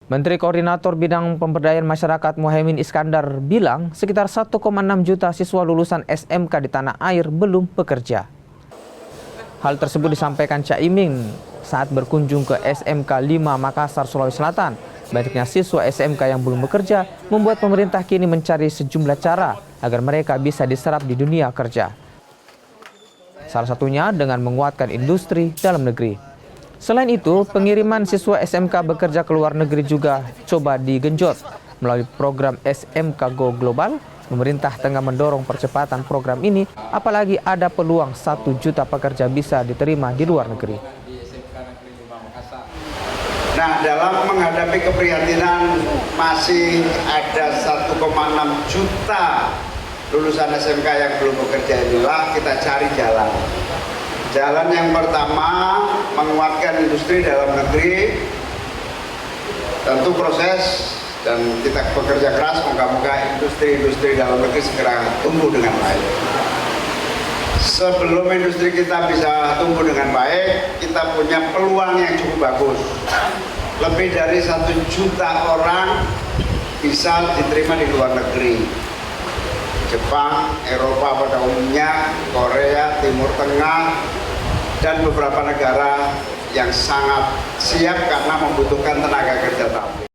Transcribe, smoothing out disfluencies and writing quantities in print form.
Menteri Koordinator Bidang Pemberdayaan Masyarakat Muhaimin Iskandar bilang sekitar 1,6 juta siswa lulusan SMK di tanah air belum bekerja. Hal tersebut disampaikan Caimin saat berkunjung ke SMK 5 Makassar, Sulawesi Selatan. Banyaknya siswa SMK yang belum bekerja membuat pemerintah kini mencari sejumlah cara agar mereka bisa diserap di dunia kerja. Salah satunya dengan menguatkan industri dalam negeri. Selain itu, pengiriman siswa SMK bekerja ke luar negeri juga coba digenjot. Melalui program SMK Go Global, pemerintah tengah mendorong percepatan program ini, apalagi ada peluang 1 juta pekerja bisa diterima di luar negeri. Nah, dalam menghadapi keprihatinan masih ada 1,6 juta lulusan SMK yang belum bekerja, inilah kita cari jalan. Jalan yang pertama, menguatkan industri dalam negeri. Tentu proses dan kita bekerja keras, moga-moga industri dalam negeri segera tumbuh dengan baik. Sebelum industri kita bisa tumbuh dengan baik, kita punya peluang yang cukup bagus. Lebih dari 1 juta orang bisa diterima di luar negeri. Jepang, Eropa pada umumnya, Korea, Timur Tengah, dan beberapa negara yang sangat siap karena membutuhkan tenaga kerja tabung.